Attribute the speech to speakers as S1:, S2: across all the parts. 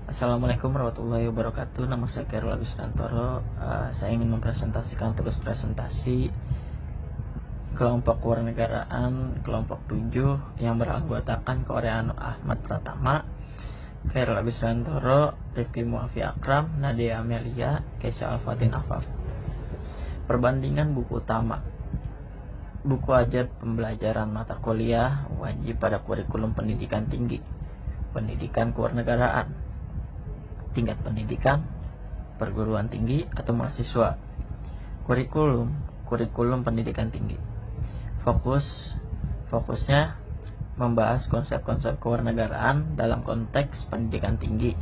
S1: Assalamualaikum warahmatullahi wabarakatuh. Nama saya Khairul Abisrantoro. Saya ingin mempresentasikan tugas presentasi kelompok kewarganegaraan kelompok 7 yang beranggotakan Koreano Ahmad Pratama, Khairul Abisrantoro, Rifki Muafi Akram, Nadia Amelia, Kesha Alfatin Afaf. Perbandingan buku utama. Buku ajar pembelajaran mata kuliah wajib pada kurikulum pendidikan tinggi, pendidikan kewarganegaraan, tingkat pendidikan, perguruan tinggi atau mahasiswa. Kurikulum pendidikan tinggi. Fokusnya membahas konsep-konsep kewarganegaraan dalam konteks pendidikan tinggi,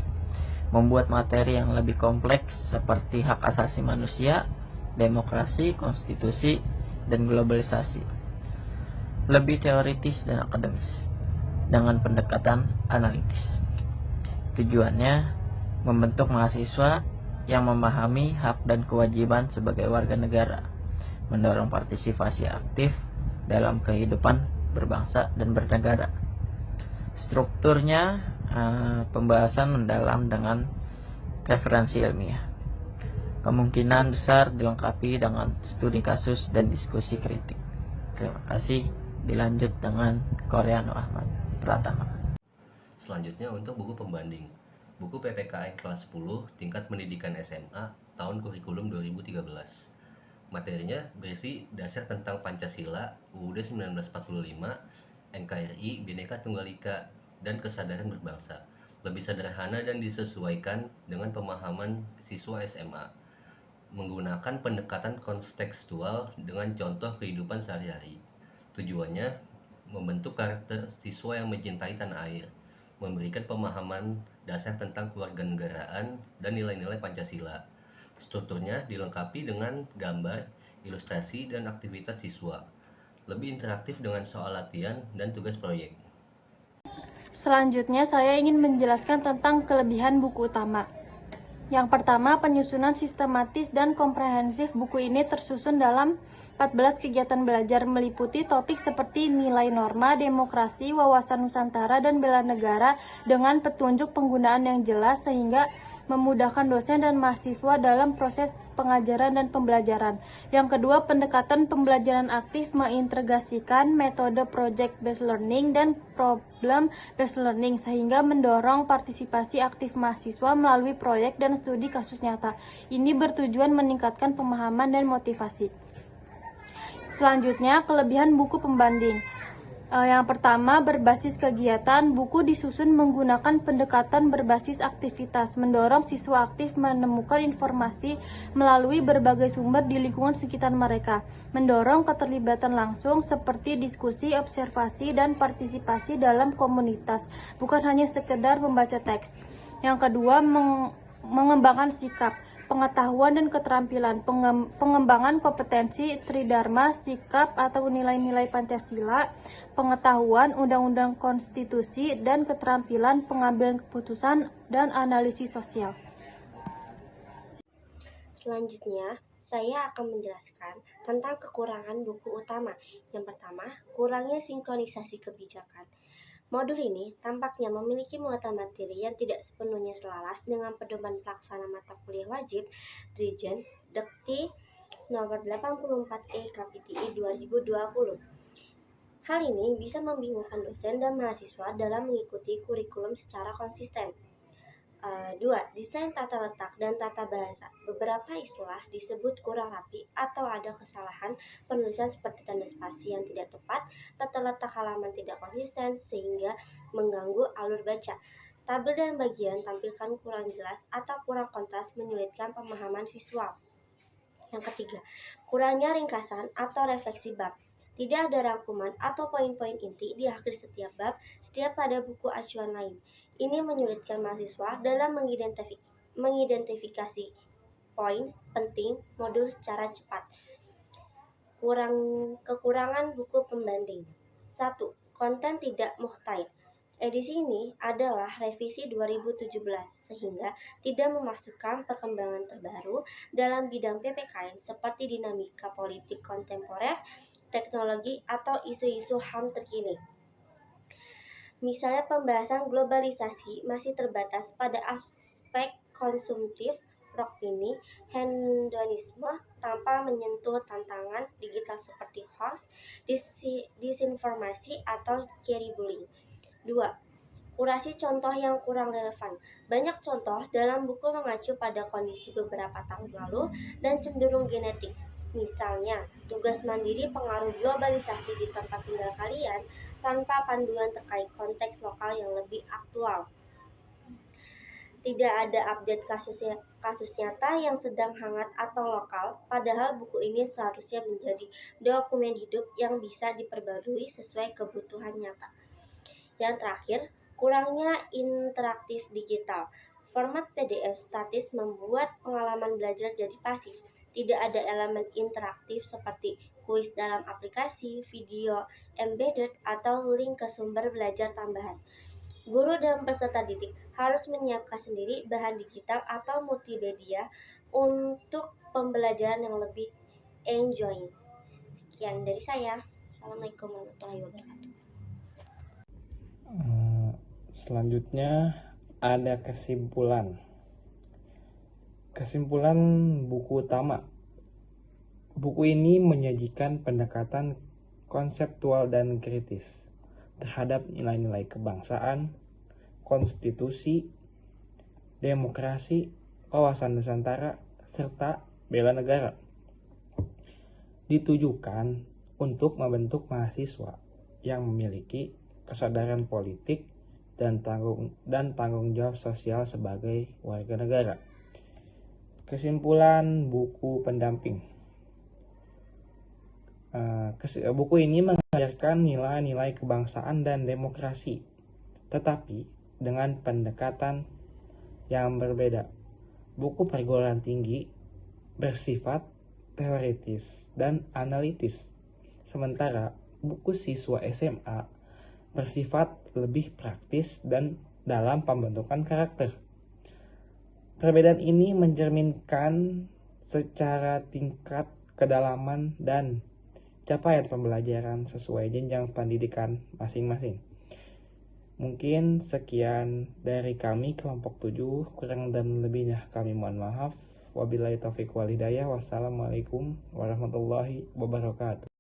S1: membuat materi yang lebih kompleks seperti hak asasi manusia, demokrasi, konstitusi, dan globalisasi. Lebih teoritis dan akademis dengan pendekatan analitis. Tujuannya membentuk mahasiswa yang memahami hak dan kewajiban sebagai warga negara, mendorong partisipasi aktif dalam kehidupan berbangsa dan bernegara. Strukturnya pembahasan mendalam dengan referensi ilmiah. Kemungkinan besar dilengkapi dengan studi kasus dan diskusi kritik. Terima kasih. Dilanjut dengan Koreano Ahmad Pratama.
S2: Selanjutnya untuk buku pembanding. Buku PPKN kelas 10 tingkat pendidikan SMA tahun kurikulum 2013. Materinya berisi dasar tentang Pancasila, UUD 1945, NKRI, Bhinneka Tunggal Ika, dan kesadaran berbangsa. Lebih sederhana dan disesuaikan dengan pemahaman siswa SMA. Menggunakan pendekatan kontekstual dengan contoh kehidupan sehari-hari. Tujuannya membentuk karakter siswa yang mencintai tanah air, memberikan pemahaman dasar tentang kewarganegaraan dan nilai-nilai Pancasila. Strukturnya dilengkapi dengan gambar, ilustrasi, dan aktivitas siswa. Lebih interaktif dengan soal latihan dan tugas proyek.
S3: Selanjutnya, saya ingin menjelaskan tentang kelebihan buku utama. Yang pertama, penyusunan sistematis dan komprehensif. Buku ini tersusun dalam 14 kegiatan belajar meliputi topik seperti nilai norma, demokrasi, wawasan Nusantara, dan bela negara dengan petunjuk penggunaan yang jelas sehingga memudahkan dosen dan mahasiswa dalam proses pengajaran dan pembelajaran. Yang kedua, pendekatan pembelajaran aktif mengintegrasikan metode project based learning dan problem based learning sehingga mendorong partisipasi aktif mahasiswa melalui proyek dan studi kasus nyata. Ini bertujuan meningkatkan pemahaman dan motivasi. Selanjutnya, kelebihan buku pembanding. Yang pertama, berbasis kegiatan. Buku disusun menggunakan pendekatan berbasis aktivitas, mendorong siswa aktif menemukan informasi melalui berbagai sumber di lingkungan sekitar mereka, mendorong keterlibatan langsung seperti diskusi, observasi, dan partisipasi dalam komunitas, bukan hanya sekedar membaca teks. Yang kedua, mengembangkan sikap, pengetahuan dan keterampilan, pengembangan kompetensi tridharma, sikap atau nilai-nilai Pancasila, pengetahuan undang-undang konstitusi, dan keterampilan pengambilan keputusan dan analisis sosial.
S4: Selanjutnya, saya akan menjelaskan tentang kekurangan buku utama. Yang pertama, kurangnya sinkronisasi kebijakan. Modul ini tampaknya memiliki muatan materi yang tidak sepenuhnya selaras dengan pedoman pelaksana mata kuliah wajib Dirjen Dikti nomor 84E KPTI 2020. Hal ini bisa membingungkan dosen dan mahasiswa dalam mengikuti kurikulum secara konsisten. 2. Desain tata letak dan tata bahasa. Beberapa istilah disebut kurang rapi atau ada kesalahan penulisan seperti tanda spasi yang tidak tepat, tata letak halaman tidak konsisten sehingga mengganggu alur baca. Tabel dan bagian tampilkan kurang jelas atau kurang kontras menyulitkan pemahaman visual. Yang ketiga, kurangnya ringkasan atau refleksi bab. Tidak ada rangkuman atau poin-poin inti di akhir setiap bab, setiap pada buku acuan lain. Ini menyulitkan mahasiswa dalam mengidentifikasi poin penting modul secara cepat. Kekurangan buku pembanding. 1. Konten tidak muhtair. Edisi ini adalah revisi 2017 sehingga tidak memasukkan perkembangan terbaru dalam bidang PPKN seperti dinamika politik kontemporer, teknologi, atau isu-isu HAM terkini. Misalnya pembahasan globalisasi masih terbatas pada aspek konsumtif, ini hedonisme tanpa menyentuh tantangan digital seperti hoax, disinformasi, atau cyberbullying. 2. Kurasi contoh yang kurang relevan. Banyak contoh dalam buku mengacu pada kondisi beberapa tahun lalu dan cenderung genetik. Misalnya, tugas mandiri pengaruh globalisasi di tempat tinggal kalian tanpa panduan terkait konteks lokal yang lebih aktual. Tidak ada update kasus nyata yang sedang hangat atau lokal, padahal buku ini seharusnya menjadi dokumen hidup yang bisa diperbarui sesuai kebutuhan nyata. Yang terakhir, kurangnya interaktif digital. Format PDF statis membuat pengalaman belajar jadi pasif. Tidak ada elemen interaktif seperti kuis dalam aplikasi, video embedded, atau link ke sumber belajar tambahan. Guru dan peserta didik harus menyiapkan sendiri bahan digital atau multimedia untuk pembelajaran yang lebih enjoying. Sekian dari saya. Assalamualaikum warahmatullahi wabarakatuh.
S5: Selanjutnya ada kesimpulan. Kesimpulan buku utama. Buku ini menyajikan pendekatan konseptual dan kritis terhadap nilai-nilai kebangsaan, konstitusi, demokrasi, wawasan Nusantara, serta bela negara. Ditujukan untuk membentuk mahasiswa yang memiliki kesadaran politik dan tanggung jawab sosial sebagai warga negara. Kesimpulan buku pendamping. Buku ini mengajarkan nilai-nilai kebangsaan dan demokrasi, tetapi dengan pendekatan yang berbeda. Buku perguruan tinggi bersifat teoritis dan analitis, sementara buku siswa SMA bersifat lebih praktis dan dalam pembentukan karakter. Perbedaan ini mencerminkan secara tingkat kedalaman dan capaian pembelajaran sesuai jenjang pendidikan masing-masing. Mungkin sekian dari kami kelompok 7, kurang dan lebihnya kami mohon maaf. Wabillahi taufiq wal hidayah. Wassalamualaikum warahmatullahi wabarakatuh.